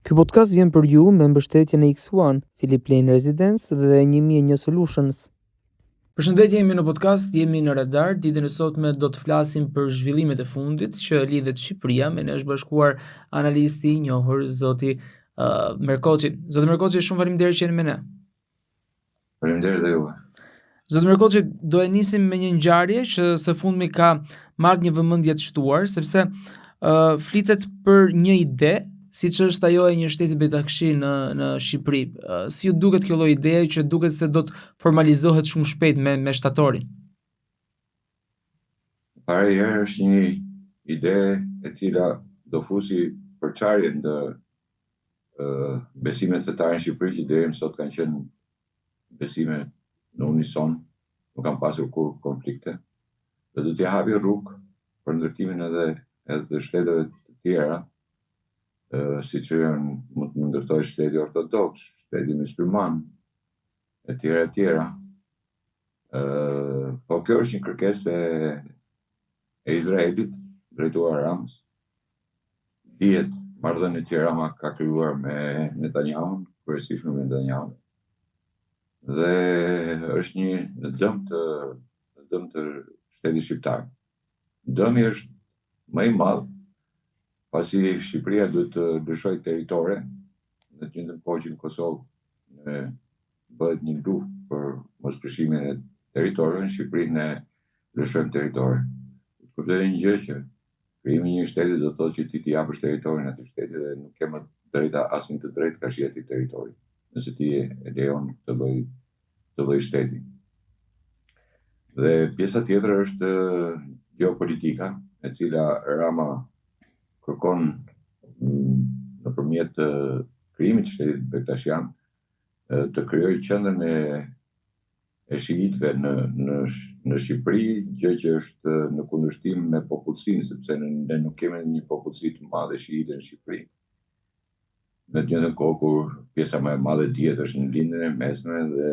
Ky podcast vjen për ju me mbështetjen e X1, Philip Lane Residence dhe 1001 Solutions. Përshëndetje, jemi në podcast, jemi në radar. Ditën e sotme do të flasim për zhvillimet e fundit që lidhet Shqipëria. Me ne është bashkuar analisti i njohur zoti Merkoçi. Zoti Merkoçi, shumë faleminderit që jeni me ne. Faleminderit dhe juve. Zoti Merkoçi, do e nisim me një ngjarje që së fundmi ka marrë një vëmendje të shtuar, sepse flitet për një ide, siç është ajo e një shteti betashi në Shqipëri. Si ju duket kjo lloj ideje që duket se do të formalizohet shumë shpejt me shtatorin? Para herë është një ide e cila do fusi përçarje në besimet fetare në Shqipëri, që deri më sot kanë qenë besime në unison, nuk kanë pasur kur konflikte, dhe do t'ja hapi rrugë për ndërtimin edhe shteteve të tjera, si që mund të ndërtoj shteti ortodoks, shteti mysliman, e tjera. Po kjo është një kërkesë e Izraelit, drejtuar Ramës. Dihet marrëdhëniet që Rama ka krijuar me Netanyahu, kryesisht me Netanyahu. Dhe është një dëm të shtetit shqiptar. Dëmi është më i madh pasi Shqipëria duhet të lëshojë territore, në të njëjtën kohë që në Kosovë bëhet një luftë për mospërshimin e territorëve, në Shqipëri ne lëshojmë territore. Kuptoni një gjë që krijimi i një shteti do të thotë që ti t'i japësh territorin atij shteti dhe nuk ke më drejta asnjë të drejtë ka shi atij territori, nëse ti e lejon të lloj shteti. Dhe pjesa tjetër është geopolitika, e cila Rama kërkon nëpërmjet krijimit të shtetit bektashian të krijojë qendrën e shiitëve në Shqipëri, gjë që është në kundërshtim me popullsinë, sepse ne nuk kemi një popullsi të madhe shiite në Shqipëri. Në të njëjtën kohë kur pjesa më e madhe dihet është në lindjen e mesme dhe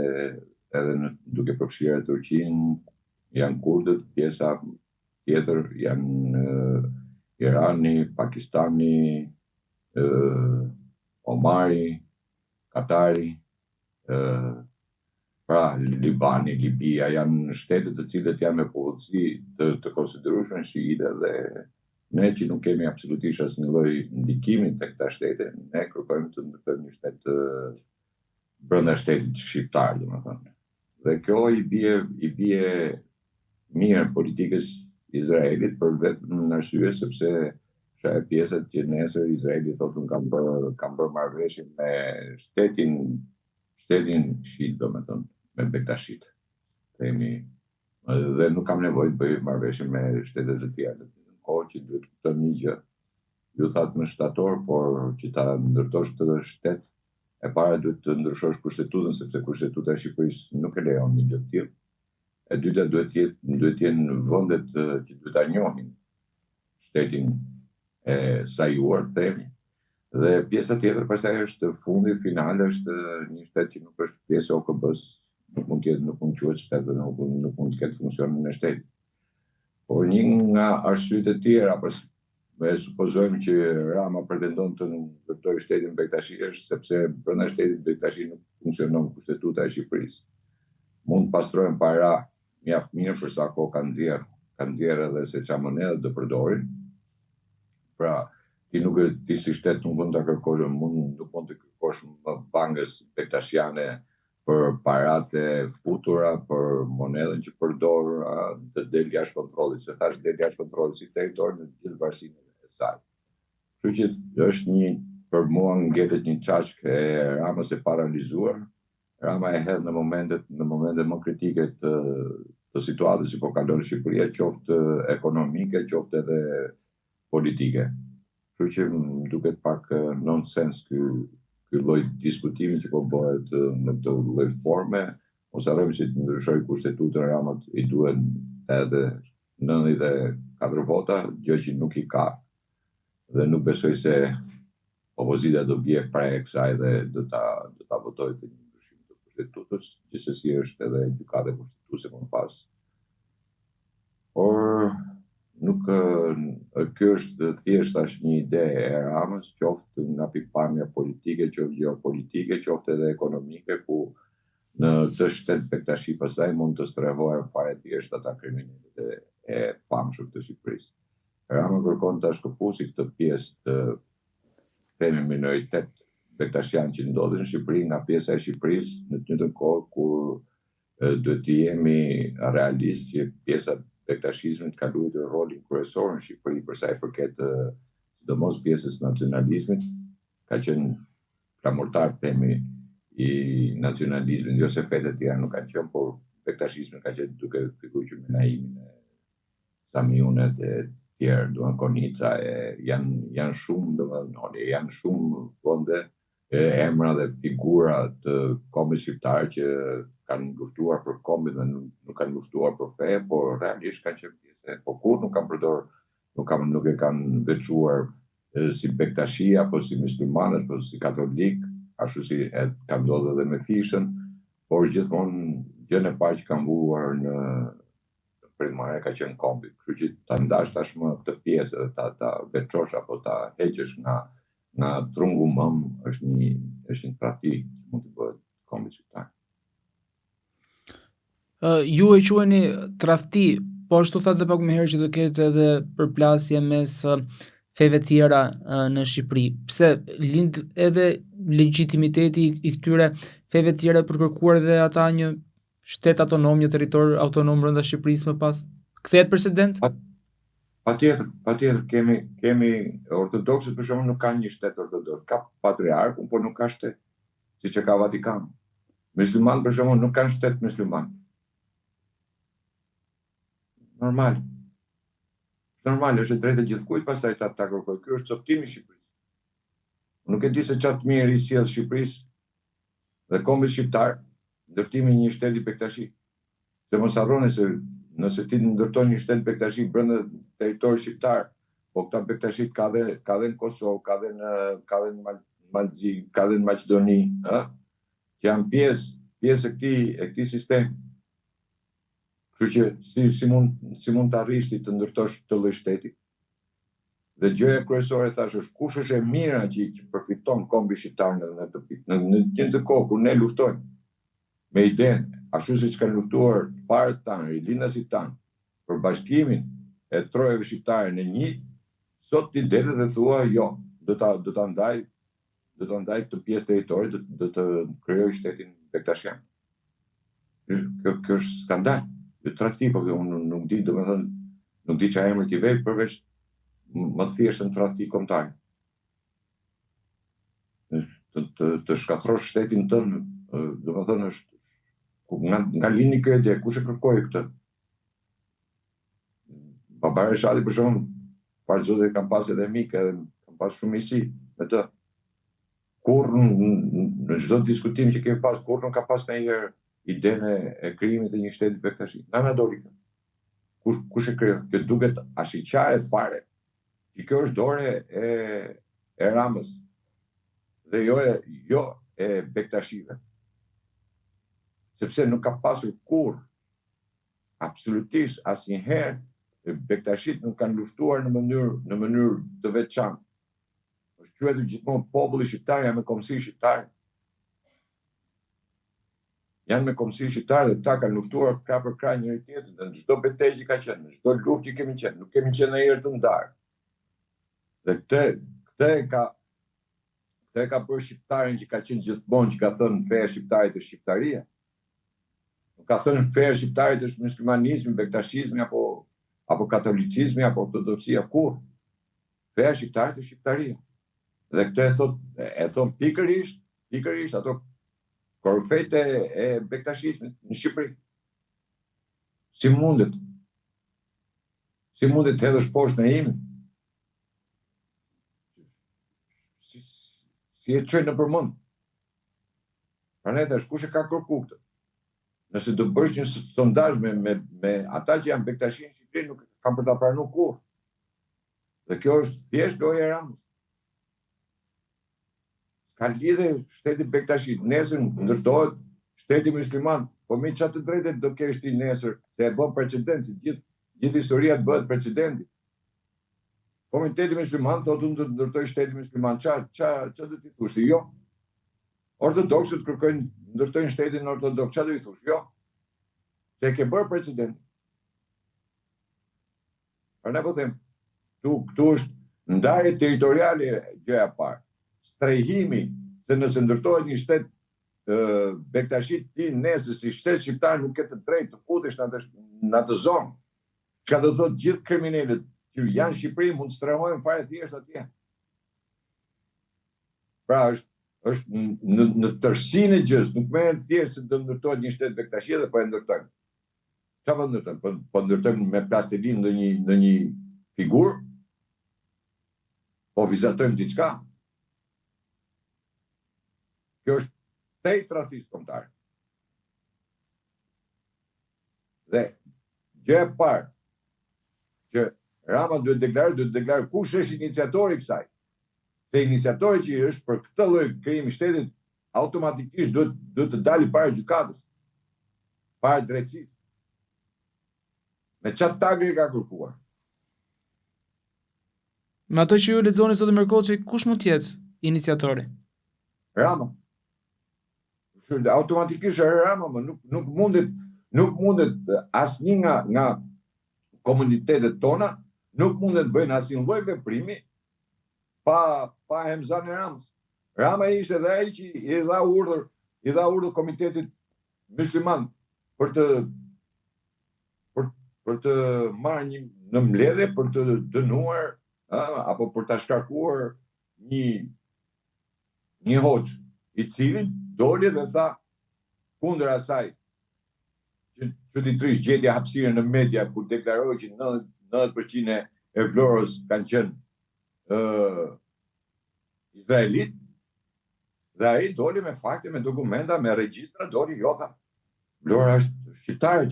edhe duke përfshirë Turqinë janë kurdët, pjesa tjetër janë Irani, Pakistani, Omari, Katari, pra Libani, Libia, janë shtete të cilët janë me popullsi të konsiderueshme shiite dhe ne që nuk kemi absolutisht asnjë lloj ndikimi tek këta shtete, ne kërkojmë të ndërtojmë një shtet brenda shtetit shqiptar, domethënë. Dhe kjo i bie mirë politikës Izraelit për vetëm në arsye sepse ka pjesët që nesër Izraeli thotë kam bërë marrëveshje me shtetin shit, domethënë, me bektashit. Dhe nuk kam nevojë të bëj marrëveshje me shtetet e tjera. Në kohë që duhet të kuptojmë një gjë. Ju thatë në shtator, por që ta ndërtosh këtë shtet, e para duhet të ndryshosh kushtetutën, sepse kushtetuta e Shqipërisë nuk e lejon një gjë të tillë. E dyta duhet të jenë vendet që duhet ta njohin shtetin e sajuar, themi. Dhe pjesa tjetër pastaj është fundi final, është një shtet që nuk është pjesë e OKB-s, nuk mund të quhet shtet dhe nuk mund të ketë funksionin e shtetit. Por një nga arsyet e tjera, e supozojmë që Rama pretendon të ndërtojë shtetin bektashi është sepse brenda shtetit bektashi nuk funksionon kushtetuta e Shqipërisë. Mund të pastrohen para mjaft mirë për sa kohë kanë nxjerrë edhe se çfarë monedhë do përdorin. Pra, ti si shtet nuk mund ta kërkosh, nuk mund të kërkosh bankës bektashiane për paratë e futura, për monedhën që përdor, të del jashtë kontrollit, se thash del jashtë kontrollit si territor në gjithë varësinë e saj. Kështu që është për mua ngelet një çashkë e Ramës e paralizuar. Rama e hedh në momente më kritike të situatës që po kalon Shqipëria, qoftë ekonomike, qoftë edhe politike. Kështu që më duket pak nonsens ky lloj diskutimi që po bëhet në këtë lloj forme. Mos harrojmë se të ndryshoj kushtetutën Ramës i duhen edhe 94 vota, gjë që nuk i ka. Dhe nuk besoj se opozita do bie para kësaj dhe do ta votojë të ndryshimin të kushtetutës, gjithsesi është edhe gjykata kushtetuese më pas. Por nuk kjo është thjesht një ide e Ramës, qoftë nga pikpamja politike, qoftë geopolitike, qoftë edhe ekonomike, ku në të shtet bektashi pastaj mund të strehohen fare thjesht ata kriminalët e famshëm të Shqipërisë. Rama kërkon ta shkëputësi këtë pjesë të themi minoritet bektashian që ndodhin në Shqipëri nga pjesa e Shqipërisë, në të njëjtën kohë kur duhet të jemi realistë që pjesa bektashizmit ka luajtur rolin kryesor në Shqipëri për sa i përket sidomos pjesës nacionalizmit, ka qenë flamurtar temi i nacionalizmit, jo se fetet tjera nuk kanë qenë, por bektashizmi ka qenë duke figuruar që me Naimin e Samiunet e tjerë, duan Konica, janë shumë, janë shumë fonde emra dhe figura të kombit shqiptar që kanë luftuar për kombin dhe nuk kanë luftuar për fe, por realisht kanë qenë pjesë, por kur nuk kanë përdor, nuk e kanë veçuar si bektashi apo si muslimanët apo si katolik, ashtu si ka ndodhur edhe me Fishën, por gjithmonë gjën e parë që kanë vuar në primare ka qenë kombi. Kështu që ta ndash tashmë këtë pjesë dhe ta veçosh apo ta heqësh nga trungu mëm është një tradhti që mund të bëhet kombi shqiptar. Ju e quheni tradhti, po ashtu thatë pak më herë që do ketë edhe përplasje mes feve tjera në Shqipëri. Pse lind edhe legitimiteti i këtyre feve tjera për kërkuar edhe ata një shtet autonom, një territor autonom brenda Shqipërisë më pas? Kthehet president? Patjetër, kemi ortodoksët për shembull nuk kanë një shtet ortodoks, ka patriarkun, por nuk ka shtet, siç e ka Vatikani. Musliman për shembull nuk kanë shtet musliman. Normal, është drejtë e gjithkujt pastaj ta kërkojë. Ky është coptimi i Shqipërisë. Nuk e di se çfarë mirë i sjell Shqipërisë dhe kombit shqiptar ndërtimi i një shteti bektashi. Se mos harroni se nëse ti ndërton një shtet bektashi brenda territorit shqiptar, po këta bektashit ka dhe në Kosovë, ka dhe në Malzi, ka dhe në Maqedoni, që janë pjesë e këtij sistemi. Kështu që si mund të arrish ti të ndërtosh këtë lloj shteti? Dhe gjëja kryesore thash është kush është e mira që përfiton kombi shqiptar në një kohë kur ne luftojmë me idenë, ashtu siç kanë luftuar parët tanë, rilindasit tanë, për bashkimin e trojeve shqiptare në një, sot ti del dhe thua jo, do ta ndaj këtë pjesë territorit, do të krijoj shtetin bektashian. Kjo është skandal. Tradhti, po unë nuk di, domethënë, nuk di çfarë emri t'i vej përveç më thjesht në tradhti kombëtar. Të shkatrosh shtetin tënd, domethënë është nga lini kjo ide, kush e kërkoi këtë? Baba Reshadi për shembull, pas zotit kam pas edhe mikë, edhe kam pas shumë miqësi me të. Kur në çdo diskutim që kemi pas, kur nuk ka pas ndonjëherë idenë e krijimit të një shteti bektashi. Nga doli kjo? Kush e krijoi? Kjo duket ashiqare fare. Që kjo është dore e Ramës dhe jo e bektashive. Sepse nuk ka pasur kur, absolutisht asnjëherë, bektashit nuk kanë luftuar në mënyrë të veçantë. Është quajtur gjithmonë populli shqiptar, janë me kombësi shqiptar. Janë me kombësi shqiptar dhe ta kanë luftuar krah për krah njëri tjetrin, dhe në çdo betejë që ka qenë, në çdo luftë që kemi qenë, nuk kemi qenë ndonjëherë të ndarë. Dhe këtë ka bërë shqiptarin që ka qenë gjithmonë, që ka thënë feja shqiptarit është shqiptaria. Nuk ka thënë feja shqiptarit është muslimanizmi, bektashizmi apo katolicizmi apo ortodoksia, kur? Feja shqiptarit është shqiptaria. Dhe këtë e thon pikërisht ato korrufejt e bektashizmit në Shqipëri. Si mundet të hedhësh poshtë në imin? Si e çojnë në përmend? Prandaj tash kush e ka kërkuar këtë? Nëse do bësh një sondazh me ata që janë bektashi në Shqipëri, nuk kanë për ta pranuar kurrë. Dhe kjo është thjesht loja e Ramës. Ka lidhje shteti bektashi. Nesër ndërtohet shteti musliman. Po me çfarë të drejtë do kesh ti nesër, se e bën precedent si gjithë historia të bëhet presidenti. Komiteti Musliman thotë unë të ndërtoj shtetin musliman. Qa do t'i thush? Jo. Ortodoksët kërkojnë ndërtojnë shtetin ortodoks. Qa do t'i thush? Jo. Se ke bërë president. Për ne po them, këtu është ndarje territoriale gjëja parë. Strehimi se nëse ndërtohet një shtet Bektashit ti nesër si shtet shqiptar nuk ke të drejtë të futesh në atë zonë. Çka do thotë gjithë kriminalët që janë në Shqipëri mund të strehojnë fare thjesht atje. Pra është në tërësinë e gjës, nuk merret thjesht se do ndërtohet një shtet Bektashi dhe po e ndërtojmë. Çfarë po ndërtojmë? Po ndërtojmë me plastelinë në një figurë? Po vizatojmë diçka? Kjo është tejt rastisht kombëtar. Dhe gjë e parë që Rama duhet deklaroj kush është iniciatori i kësaj. Se iniciatori që është për këtë lloj krijimi shtetit automatikisht duhet të dalë para gjykatës, para drejtësisë. Me çfarë tagri ka kërkuar? Me ato që ju lexoni zotë Merkoçi, kush mund të jetë iniciatori? Rama. Automatikisht Rama, nuk mundet asnjë nga komunitetet tona nuk mundet bëjnë asnjë lloj veprimi pa emzan e Ramës. Rama ishte dhe ai që i dha urdhër komitetit musliman për të marrë në mbledhje për të dënuar apo për ta shkarkuar një hoxh i cili doli dhe tha kundër asaj që çuditërisht gjeti hapësirë në media kur deklaroi që 90% e Vlorës kanë qenë izraelit, dhe ai doli me fakte, me dokumenta, me regjistra, doli jo tha. Vlora është shqiptare,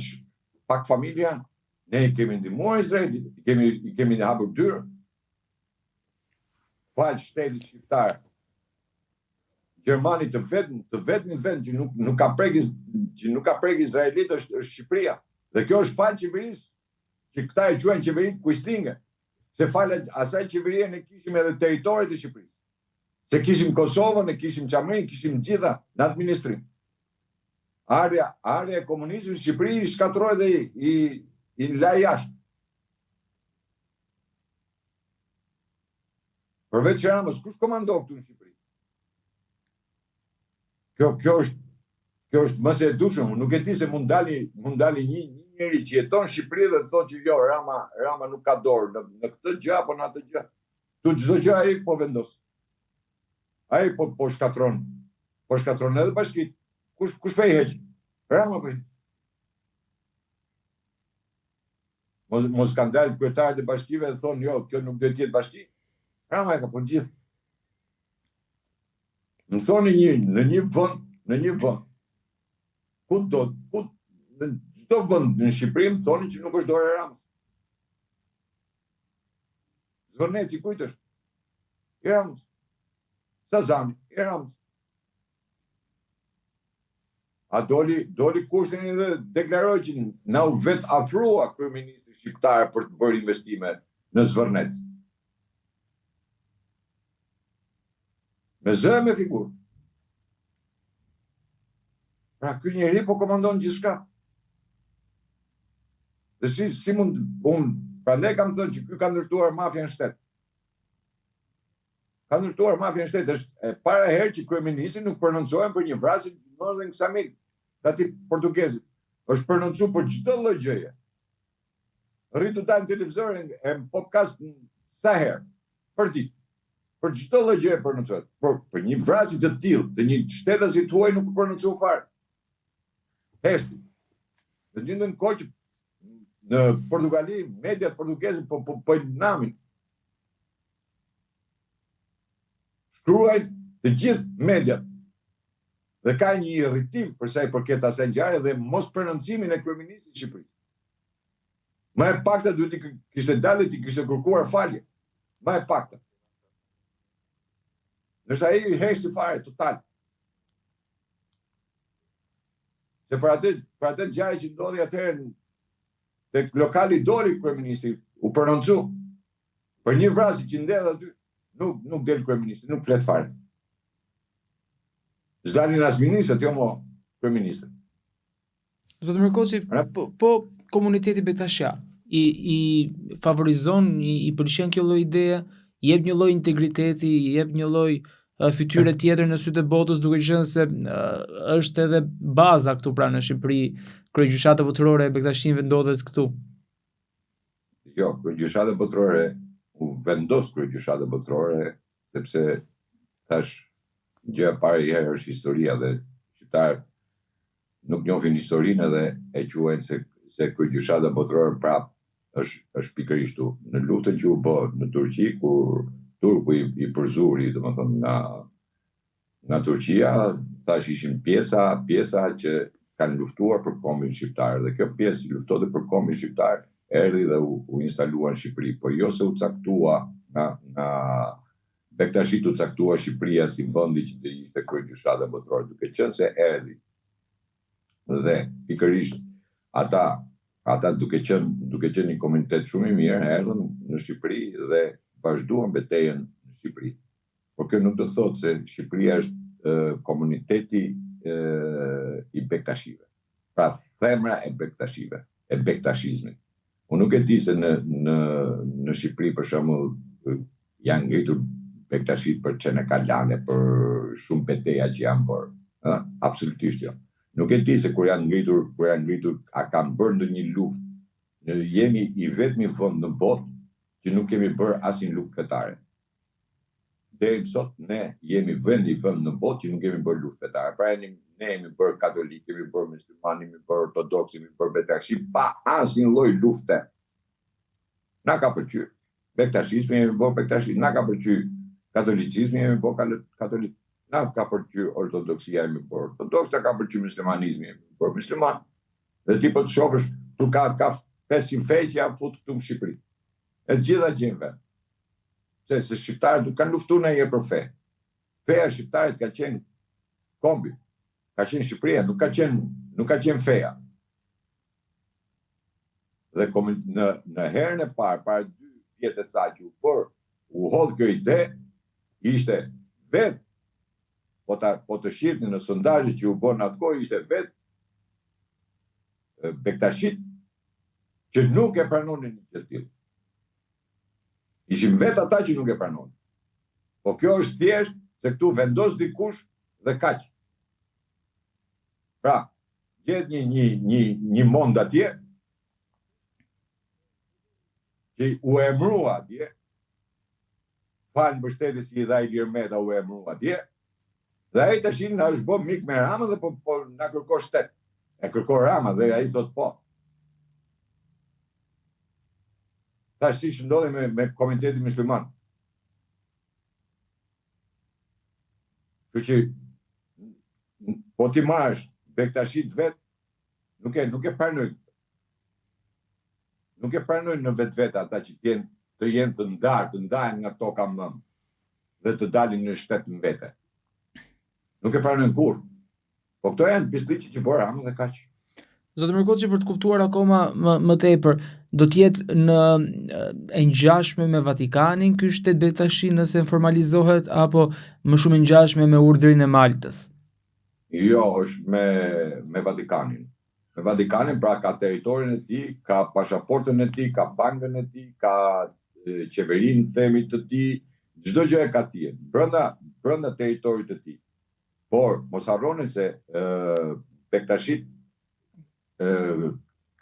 pak familje janë. Ne i kemi ndihmuar Izraelit, i kemi hapur dyrën. Fal shtetit shqiptar. Gjermani të vetmin vend që nuk ka prek Izraelit është Shqipëria. Dhe kjo është fal qeverisë, që këta e quajnë qeveri quislinge. Se fal asaj qeverie ne kishim edhe territoret e Shqipërisë. Se kishim Kosovën, ne kishim Çamrin, kishim gjitha në administrim. Ardha e komunizmit në Shqipëri i shkatroi dhe i la jashtë. Përveç Ramës, kush komando këtu në Shqipëri? Kjo është mos e dukshëm, nuk e di se mund dali një njeri që jeton në Shqipëri dhe të thotë që jo, Rama nuk ka dorë në këtë gjë apo në atë gjë. Tu çdo gjë ai po vendos. Ai po shkatron. Po shkatron edhe bashkitë. Kush fej heq? Rama po. Mos kanë dalë kryetarët e bashkive dhe thonë jo, kjo nuk duhet të jetë bashki. Rama e ka po gjithë. Më thoni në një vend, në çdo vend në Shqipëri më thoni që nuk është dorë e Ramës. Zvërneci kujt është? I Ramës. Sazani, i Ramës. A doli Kushtin dhe deklaroi që na u vet afrua kryeministri shqiptar për të bërë investime në Zvërnec. Me zë me figurë. Pra ky njeri po komandon gjithçka. Dhe si mund prandaj kam thënë që ky ka ndërtuar mafia në shtet. Ka ndërtuar mafia në shtet, është e para herë që kryeministri nuk prononcohen për një vrasje të Nordin Ksamil, ati portugezit. Është prononcuar për çdo lloj gjëje. Rritu ta në televizor e podcast sa herë për ditë. Për çdo lloj gjë prononcohet. Për një vrasje të tillë, të një shtetasit huaj nuk prononcohet fare. Heshti. Në njëndën kohë që në Portugali, mediat portugeze po namin. Shkruajnë të gjithë mediat. Dhe ka një irritim për sa i përket asaj ngjarje dhe mos prononcimin e kryeministit të Shqipërisë. Më e pakta duhet të kishte dalë të kishte kërkuar falje. Më e pakta. Nërsa ai heshti fare total. Se për atë ngjarje që ndodhi atëherë tek lokali doli kryeministri, u prononcu. Për një vrasje që ndodh aty, nuk del kryeministri, nuk flet fare. Zdalin as ministrët, jo mo kryeministri. Zotë Mirkoçi, po komuniteti Bektasha i favorizon, i pëlqen kjo lloj ideje, jep një lloj integriteti, jep një lloj fytyre tjetër në sytë e botës, duke qenë se është edhe baza këtu pra në Shqipëri, kryegjykata botërore e Bektashinëve ndodhet këtu. Jo, kryegjykata botërore u vendos kryegjykata botërore sepse tash gjëja parë herë është historia dhe shqiptarët nuk njohin historinë edhe e quajnë se kryegjykata botërore prap është pikërisht tu. Në luftën që u bë në Turqi, kur Turku i përzuri, domethënë nga Turqia, tash ishin pjesa që kanë luftuar për kombin shqiptar dhe kjo pjesë që luftonte për kombin shqiptar erdhi dhe u instalua në Shqipëri, po jo se u caktua nga Bektashit, u caktua Shqipëria si vendi që të ishte kryegjykata botërore, duke qenë se erdhi dhe pikërisht ata duke qenë një komunitet shumë i mirë, erdhën në Shqipëri dhe vazhduan betejën në Shqipëri. Por kjo nuk do të thotë se Shqipëria është komuniteti i Bektashive. Pra themra e Bektashive, e Bektashizmit. Unë nuk e di se në Shqipëri për shembull janë ngritur Bektashit për Çenekalane, për shumë beteja që janë bërë. Absolutisht jo. Nuk e di se kur janë ngritur, a kanë bërë ndonjë luftë. Ne jemi i vetmi vend në botë që nuk kemi bërë asnjë luftë fetare. Deri sot ne jemi vend në botë që nuk kemi bërë luftë fetare. Pra ne jemi bërë katolik, kemi bërë musliman, kemi bërë ortodoks, kemi bërë Bektashi, pa asnjë lloj lufte. Na ka pëlqyer. Bektashizmi jemi bërë Bektashi, na ka pëlqyer. Katolicizmi jemi bërë katolik. Na ka pëlqyer ortodoksia, jemi bërë ortodoks, na ka pëlqyer muslimanizmi, jemi bërë musliman. Dhe ti po të shohësh, tu ka 500 fe që janë futur këtu në Shqipëri. E gjitha gjejnë vend. Se shqiptarët nuk kanë luftuar ndonjëherë për fe. Feja shqiptarët ka qenë kombi, ka qenë Shqipëria, nuk ka qenë feja. Dhe në herën e parë, para 2 vjet e ca që u hodh kjo ide, ishte vetë, po të shihni në sondazhet që u bën atkohë, ishte vetë Bektashit që nuk e pranonin një gjë të tillë. Ishim vetë ata që nuk e pranonin. Po kjo është thjesht se këtu vendos dikush dhe kaq. Pra, gjet një mond atje që u emrua atje, falë mbështetjes i dha Ilir Meta u emrua atje, dhe ai tash na është bë mik me Rama dhe po na kërkon shtet. E kërkon Rama dhe ai thot po. Tash si ndodhi me komunitetin musliman. Kështu që po ti marrësh Bektashit vet, nuk e pranojnë. Nuk e pranojnë në vetvete ata që të jenë të ndahen nga toka mëm dhe të dalin në shtet në vete. Nuk e pranojnë kurrë. Po këto janë pisliqe që bërë Rama dhe kaq. Zotë Mirkoçi, për të kuptuar akoma më tepër, do të jetë në e ngjashme me Vatikanin ky shtet Bektashi nëse formalizohet, apo më shumë e ngjashme me urdhrin e Maltës? Jo, është me Vatikanin. Me Vatikanin, pra ka territorin e tij, ka pasaportën e tij, ka bankën e tij, ka qeverinë themi të tij, çdo gjë e ka tij, brenda territorit të tij. Por mos harroni se Bektashit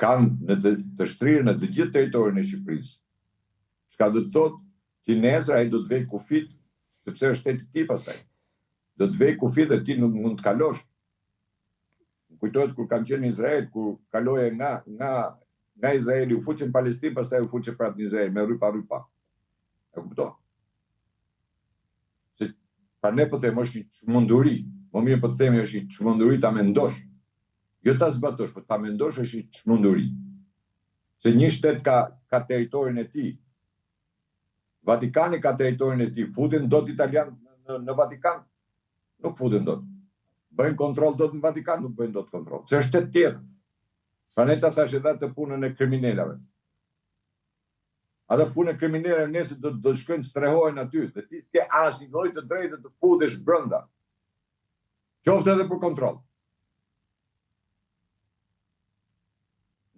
kanë të shtrirë në të gjithë territorin e Shqipërisë. Çka do të thotë që nesër ai do të vej kufit, sepse është shteti i tij pastaj. Do të vej kufit dhe ti nuk mund të kalosh. Kujtohet kur kam qenë në Izrael, kur kaloje nga Izraeli, u fuqe në Palestinë, pastaj u fuqe prapë në Izrael, me rrypa. E kupton? Se pra ne po them është një çmenduri. Më mirë po të themi është një çmenduri ta mendosh. Jo ta zbatosh, por ta mendosh është një çmenduri. Se një shtet ka territorin e tij. Vatikani ka territorin e tij. Futen dot italian në Vatikan? Nuk futen dot. Bëjnë kontroll dot në Vatikan, nuk bëjnë dot kontroll. Se është shtet tjetër. Pra ne ta thash edhe të punën e kriminalave. Atë punë e kriminalave nëse do të shkojnë strehohen aty, dhe ti s'ke asnjë lloj të drejtë të futesh brenda. Qoftë edhe për kontroll.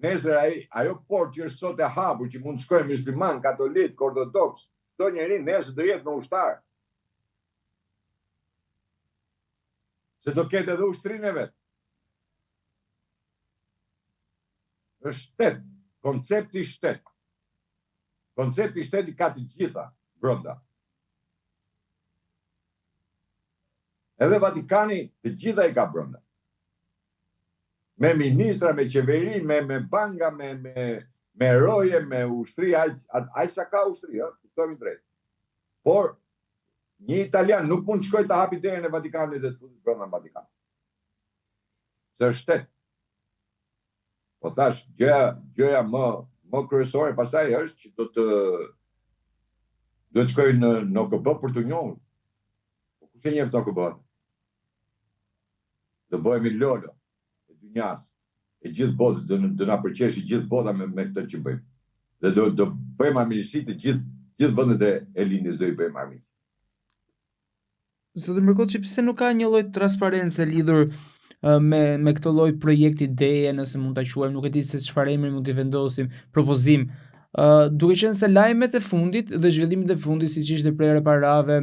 Nesër ajo portë që është sot e hapur, që mund të shkojnë musliman, katolik, ortodoks, çdo njeri nesër do jetë në ushtar. Se do ketë edhe ushtrinë e vet. Është shtet, koncepti shtet. Koncepti shteti ka të gjitha brenda. Edhe Vatikani të gjitha i ka brenda. Me ministra, me qeveri, me banka, me roje, me ushtri, aq sa ka ushtri, kuptojmë drejt. Por një italian nuk mund të shkojë të hapi derën e Vatikanit dhe të futet brenda Vatikanit. Se është shtet. Po thash, gjëja më kryesore pastaj është që do të shkojë në OKB për të njohur. Po kush e njeh OKB? Do bëhemi lolo e dynjas, e gjithë botës, do na përqeshi gjithë bota me këtë që bëjmë. Dhe do bëjmë armiqësi të gjithë vendet e lindjes do i bëjmë armiqësi. Zotë Mërkoçi, pse nuk ka një lloj transparence lidhur me këtë lloj projekti ideje, nëse mund ta quajmë, nuk e di se çfarë emri mund t'i vendosim, propozim. Duke qenë se lajmet e fundit dhe zhvillimet e fundit, siç ishte prerja e parave,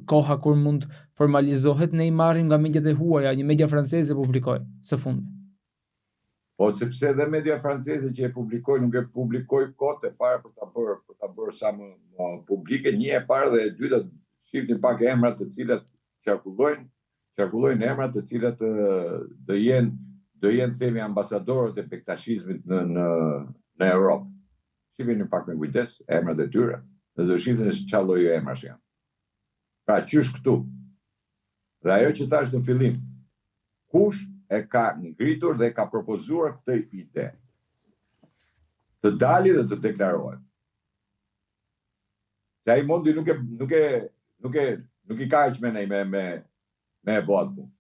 koha kur mund formalizohet, ne i marrim nga mediat e huaja, një media franceze publikoi së fundmi. Po sepse edhe media franceze që e publikoi nuk e publikoi kohët e para për ta bërë sa më publike, një e parë dhe e dyta shifnin pak emra të cilat qarkullojnë emra të cilat do jenë themi ambasadorët e bektashizmit në Europë. Shifnin pak me kujdes emrat e tyre dhe do shifnin se çfarë lloji emrash janë. Pra qysh këtu. Dhe ajo që thash në fillim, kush e ka ngritur dhe ka propozuar këtë ide? Të dali dhe të deklarohet. Se ai mondi nuk i ka aq me e bëhat punë.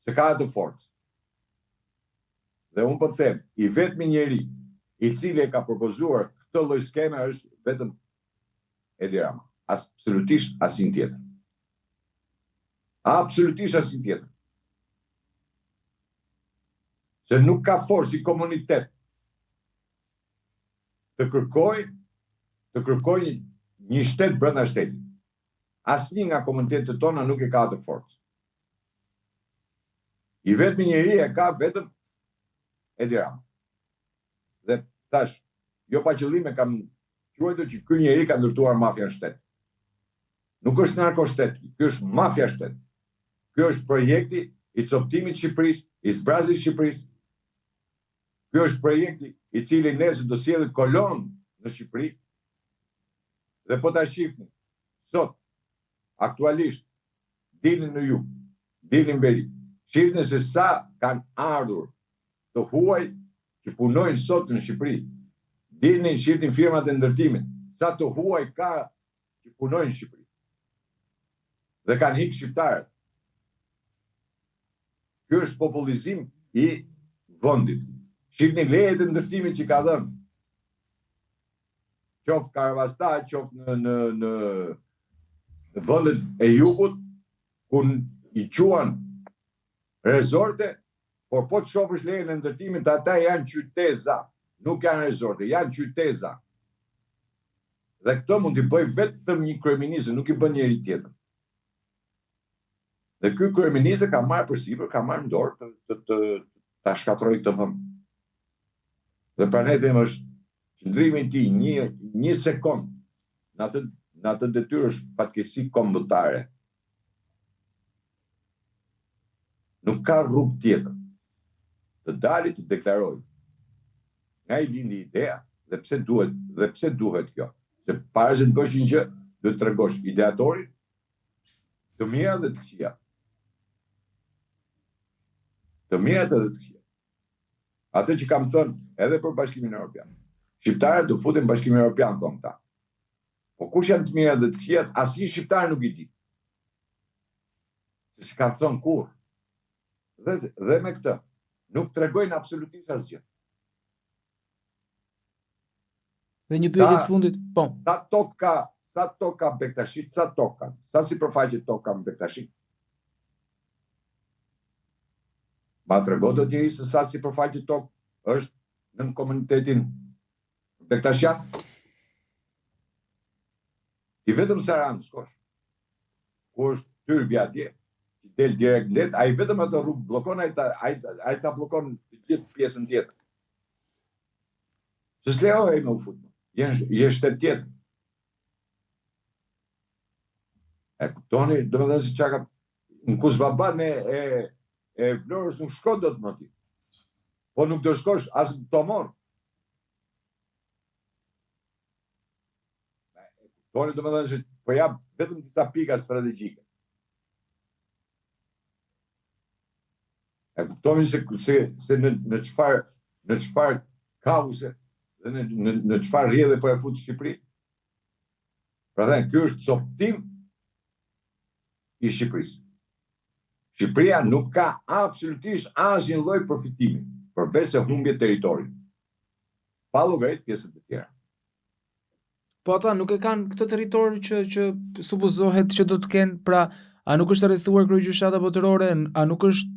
Se ka atë forcë. Dhe unë po them, i vetmi njeri i cili e ka propozuar këtë lloj skeme është vetëm Edi Rama. Absolutisht asnjë tjetër. Absolutisht asnjë tjetër. Se nuk ka forcë si komunitet të kërkoj një shtet brenda shtetit. Asnjë nga komunitetet tona nuk e ka atë forcë. I vetmi njeri e ka vetëm Edi Rama. Dhe thash, jo pa qëllime kam quajtur që ky njeri ka ndërtuar mafia në shtet. Nuk është narkoshtet, ky është mafia shtet. Ky është projekti i coptimit të Shqipërisë, i zbrazjes së Shqipërisë. Ky është projekti i cili nesër do sjellë kolon në Shqipëri. Dhe po ta shihni, sot aktualisht dilin në jug, dilin veri. Shihni se sa kanë ardhur të huaj që punojnë sot në Shqipëri. Dilin, shihni firmat e ndërtimit, sa të huaj ka që punojnë në Shqipëri. Dhe kanë hik shqiptarët. Ky është popullizim i vendit. Shihni lejet e ndërtimit që ka dhënë. Qoftë Karvasta, qoftë në vendet e jugut, ku i quan rezorte, por po të shofësh lejen e ndërtimit, ata janë qyteza, nuk janë rezorte, janë qyteza. Dhe këto mund t'i bëj vetëm një kryeminist, nuk i bën njëri tjetër. Dhe ky kryeminist ka marrë përsipër, ka marrë në dorë ta shkatrojë këtë vend. Dhe pra ne them është qëndrimi i tij një sekond në atë detyrë është fatkeqësi kombëtare. Nuk ka rrugë tjetër. Të dalit të deklarojë. Nga i lindi ideja dhe pse duhet kjo. Se para se të bësh një gjë, do të tregosh ideatorit të mira dhe të këqija. Të mirat edhe të këqija. Atë që kam thënë edhe për Bashkimin Evropian. Shqiptarët do futen në Bashkimin Evropian, thonë ta. Po kush janë të mirat dhe të këqijat, asnjë shqiptar nuk i di. Se s'kan thënë kurrë. Dhe me këtë, nuk tregojnë absolutisht asgjë. Dhe një pyetje të fundit, po. Sa tokë ka Bektashit, sa tokë kanë? Sa sipërfaqe tokë kanë Bektashit? Ma trego do t'jeri se sa sipërfaqe tokë është në komunitetin Bektashian? I vetëm Saran shkosh. Ku është Tyrbi atje, që del direkt ndet, ai vetëm atë rrugë bllokon, ai ta bllokon të gjithë pjesën tjetër. Se s'lejohej me u fut. Je shtet tjetër. E kuptoni, domethënë se çka në Kuzbaban e Vlorës nuk shkon dot më ti. Po nuk do shkosh as në Tomor. Kuptoni, domethënë se po jap vetëm disa pika strategjike. E kuptoni se në çfarë kause dhe në çfarë rrjedhë po e fut Shqipëri. Pra ky është coptim i Shqipërisë. Shqipëria nuk ka absolutisht asnjë lloj përfitimi, përveç se humbje territori. Pa llogarit pjesët e tjera. Po ata nuk e kanë këtë territor që supozohet që do të kenë, pra a nuk është rrethuar kryegjyshata botërore, a nuk është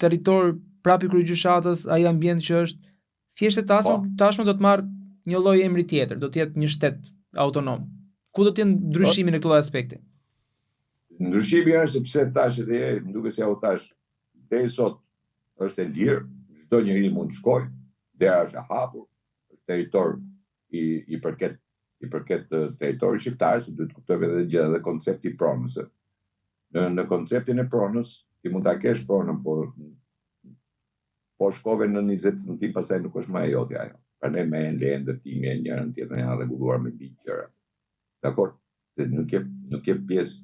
territor prapë i kryegjyshatës, ai ambient që është thjesht e tashmë do të marrë një lloj emri tjetër, do të jetë një shtet autonom. Ku do të jenë ndryshimi në këtë aspekti? Ndryshimi është sepse thash edhe më duket se u thash, deri sot është e lirë, çdo njeri mund të shkojë, dera është e hapur, është territor i përket territorit shqiptar, se duhet të kuptojmë edhe gjë edhe koncepti i pronës. Në konceptin e pronës, ti mund ta kesh pronën, po shkove në 20 centim, pastaj nuk është më e jotja ajo. Prandaj me leje ndërtimi e njërin tjetrën janë rregulluar me ligj gjëra. Dakor? Se nuk je pjesë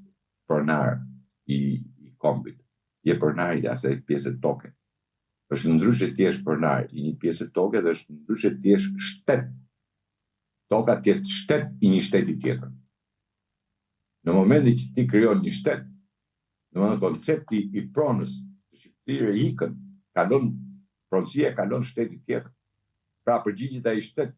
pronar i kombit. Je pronar i asaj pjesë toke. Është ndryshe ti je pronar i një pjesë toke dhe është ndryshe ti je shtet. Toka ti je shtet i një shteti tjetër. Në momentin që ti krijon një shtet, domethënë koncepti i pronës të shqiptarëve ikën, pronësia kalon shteti tjetër. Pra përgjigjet ai shtet,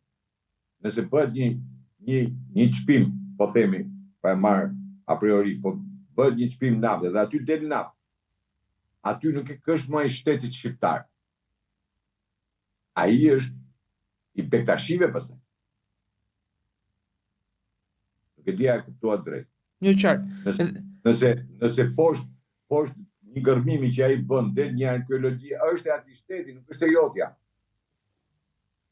nëse bëhet një çpim, po themi, pa e marr a priori, po bëhet një çpim nafte dhe aty del naftë. Aty nuk është më i shtetit shqiptar. Ai është i Bektashive pastaj. Nuk e di a kuptuat drejt. Një qartë. Nëse poshtë një gërmimi që ai bën del një arkeologji, është e atij shteti, nuk është e jotja.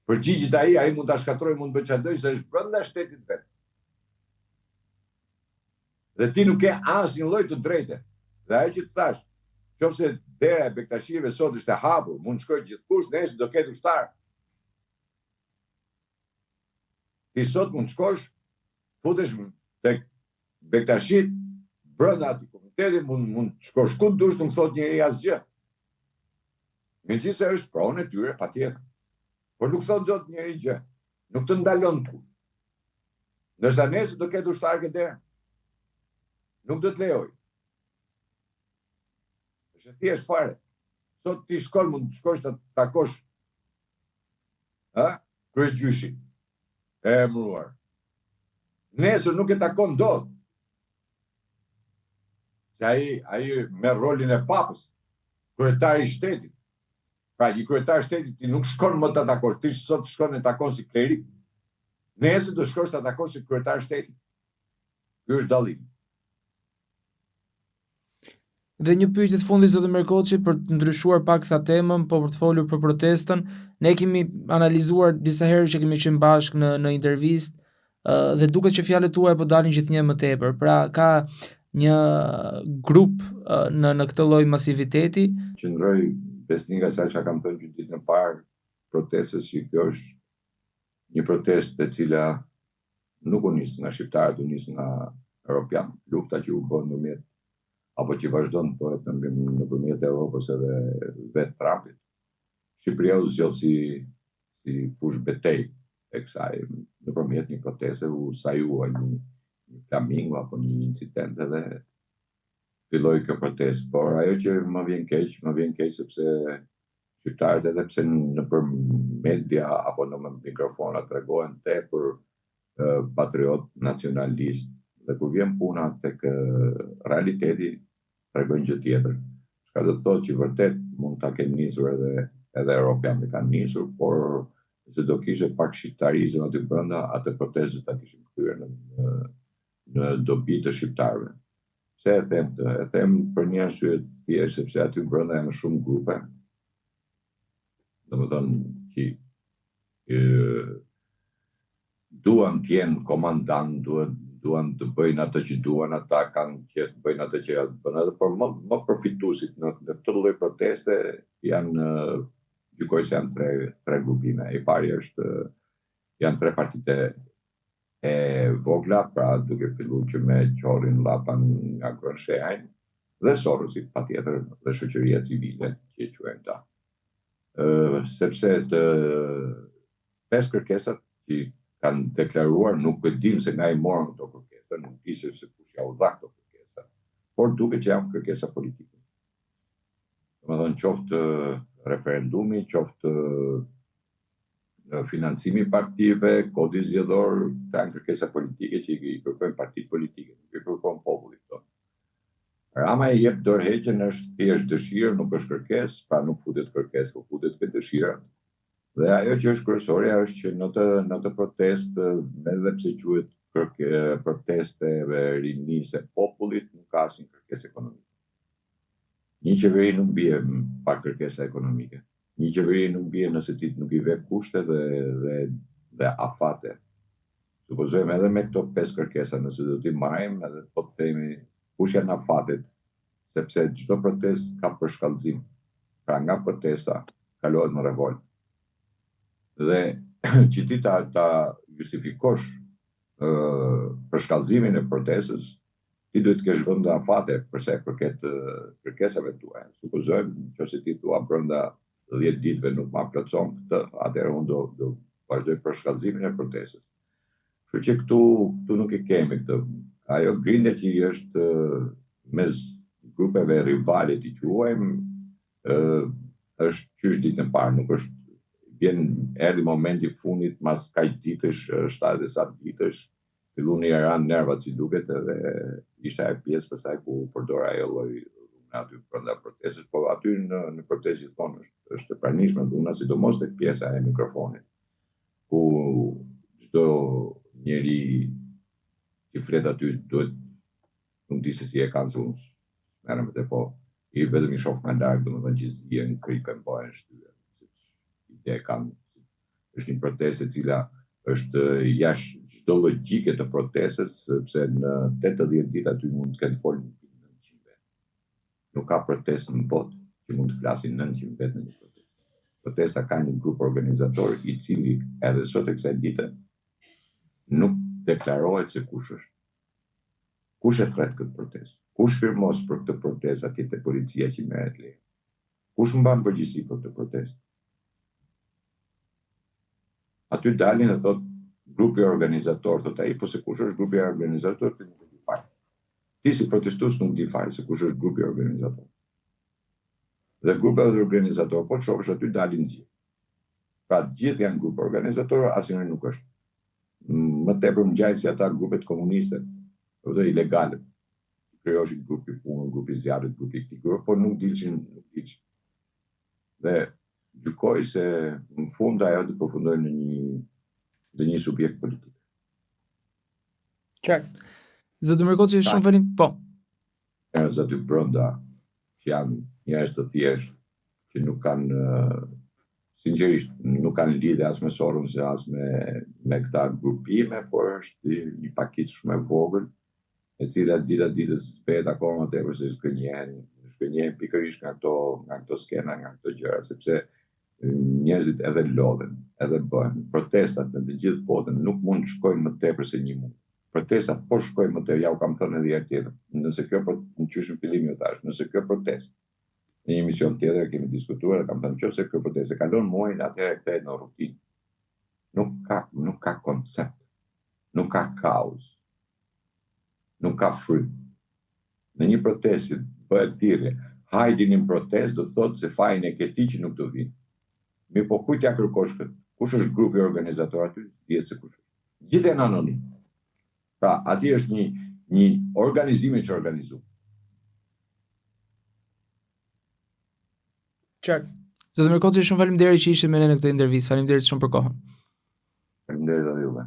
Përgjigjet ai mund ta shkatrojë, mund të bëjë çfarë do, se është brenda shtetit vet. Dhe ti nuk ke asnjë lloj të drejtë. Dhe ajo që të thash, nëse dera e Bektashive sot është e hapur, mund të shkojë gjithkush, nesër do ketë ushtar. Ti sot mund të shkosh, futesh tek Bektashit, brenda atij komuniteti, mund të shkosh ku dush, nuk thot njeri asgjë. Megjithëse është pronë e tyre, patjetër. Por nuk thot dot njeri gjë. Nuk të ndalon kur. Ndërsa nesër do ketë ushtar këtë derë. Nuk do të lejoj. Është thjesht fare. Sot ti shkon, mund të shkosh të takosh kryegjyshin e emëruar. Nesër nuk e takon dot. Se ai merr rolin e papës, kryetari i shtetit. Pra, një kryetar shtetit ti nuk shkon më të takosh, ti sot shkon e takon si klerik. Nesër do shkosh të takosh si kryetar shtetit. Ky është dallimi. Dhe një pyetje të fundit, zotë Merkoçi, për të ndryshuar paksa temën, po për të folur për protestën. Ne kemi analizuar disa herë që kemi qenë bashkë në intervistë, dhe duket që fjalët tuaja po dalin gjithnjë më tepër. Pra ka një grup në këtë lloj masiviteti. Qëndroj besnik asaj që kam thënë ditën e parë protestës, që kjo është një protestë e cila nuk u nis nga shqiptarët, u nis nga europian. Lufta që u bën ndërmjet apo që vazhdon të bëhet nëpërmjet Europës edhe vetë Trumpit. Shqipëria u zgjodh si fush betej e kësaj, nëpërmjet një proteste u sajua një flamingo apo një incident edhe filloi kjo protestë. Por ajo që më vjen keq sepse shqiptarët edhe pse nëpër media apo në mikrofona tregohen tepër patriot nacionalist, dhe kur vjen puna tek realiteti tregojnë gjë tjetër. Çka do të thotë që vërtet mund ta kenë nisur edhe europianët e kanë nisur, por se do kishte pak shqiptarizëm aty brenda, atë protestë ta kishim kthyer në dobi të shqiptarëve. Pse e them këtë? E them për një arsye të thjeshtë, sepse aty brenda janë shumë grupe. Domethënë që duan të jenë komandant, duan të bëjnë atë që duan, ata kanë qejf të bëjnë atë që bën, edhe por më përfituesit në këtë lloj proteste janë gjykoj se janë tre grupime. I pari janë tre partitë e vogla, pra duke filluar që me Qorin, Llapan nga Groshehajn dhe Sorosit patjetër dhe shoqëria civile që e quajnë ta. Sepse të 5 kërkesat që kanë deklaruar, nuk e dim se nga i morën këto kërkesa, nuk di se kush ja u dha këto kërkesa, por duket që janë kërkesa politike. Domethënë qoftë referendumi, qoftë financimi partive, kodi zgjedhor, janë kërkesa politike që i kërkojnë partitë politike, nuk i kërkojnë popullit këto. Rama i jep dorëheqjen është thjesht dëshirë, nuk është kërkesë, pra nuk futet kërkesë, po futet këtë dëshira. Dhe ajo që është kryesorja është që në të protestë, edhe pse quhet proteste rinisë e popullit, nuk ka asnjë kërkesë ekonomike. Një qeveri nuk bie pa kërkesa ekonomike. Një qeveri nuk bie nëse ti nuk i ve kushte dhe afate. Supozojmë edhe me këto 5 kërkesa, nëse do t'i marrim edhe po të themi kush janë afatet, sepse çdo protestë ka përshkallëzim. Pra nga protesta kalohet në revoltë. Dhe që ti ta justifikosh përshkallëzimin e protestës, ti duhet të kesh vend afate përsa i përket kërkesave tua. Supozojmë nëse ti thua brenda 10 ditëve nuk ma plotson këtë, atëherë unë do vazhdoj përshkallëzimin e protestës. Kështu që këtu nuk e kemi këtë. Ajo grindja që është mes grupeve rivale i quajmë, është qysh ditën e parë, nuk është erdhi momenti fundit mas kaq ditësh, 70 sa ditësh, fillun i ran nervat si duket edhe ishte ajo pjesë pastaj ku përdor ajo lloj aty brenda protestës, po aty në protestë gjithmonë është e pranishme dhuna, sidomos tek pjesa e mikrofonit, ku çdo njeri që flet aty duhet, nuk di se si e kanë zonë, merrem me të po, i vetëm i shoh nga larg, domethënë që zgjen kripen po e shtyren. Ide kanë, është një protestë e cila është jashtë çdo logjike të protestës, sepse në 80 ditë aty mund të kenë folur 900 vetë. Nuk ka protestë në botë që mund të flasin 900 vetë në një protestë. Protesta ka një grup organizator i cili edhe sot e kësaj dite nuk deklarohet se kush është. Kush e thret këtë protestë? Kush firmos për këtë protestë atje te policia që merret leje? Kush mban përgjegjësi për këtë protestë? Aty dalin dhe thot grupi organizator, thot ai, po se kush është grupi organizator, ti nuk e di fare. Ti si protestues nuk di fare se kush është grupi organizator. Dhe grupi organizator, po shohësh aty dalin gjithë. Pra gjithë janë grupe organizator, asnjëri nuk është. Më tepër ngjajnë si ata grupet komuniste, dhe ilegale. Krijoshin grupi punë, grupi zjarrit, grupi këtij grupi, po nuk dilshin. Dhe gjykoj se në fund ajo të përfundoj në një subjekt politik. Qartë. Zoti Mërkoçi, shumë falim. Po. Njerëz aty brenda që janë njerëz të thjeshtë, që nuk kanë sinqerisht nuk kanë lidhje as me Soron, as me këta grupime, por është një pakicë shumë e vogël, e cila ditës bëhet akoma tepër se shkënjehen pikërisht nga këto skena, nga këto gjëra, sepse njerëzit edhe lodhen, edhe bëhen protestat në të gjithë botën, nuk mund të shkojnë më tepër se një muaj. Protestat po shkojnë më tepër, ja u kam thënë edhe herë tjetër. Nëse kjo në qysh në fillim ju thash, nëse kjo protestë në një emision tjetër kemi diskutuar, kam thënë nëse kjo protestë kalon muajin, atëherë kthehet në rutinë. Nuk ka koncept, nuk ka kaos, nuk ka frymë. Në një protestë bëhet thirrje, hajtin në protestë, do të thotë se fajin e ke ti që nuk të vinë. Mi po kujt ja kërkosh këtë? Kush është grupi organizator aty? Dihet se kush është. Gjithë janë anonim. Pra, aty është një organizim që organizu. Qartë. Zoti Mirkoçi, shumë faleminderit që ishit me ne në këtë intervistë. Faleminderit shumë për kohën. Faleminderit edhe juve.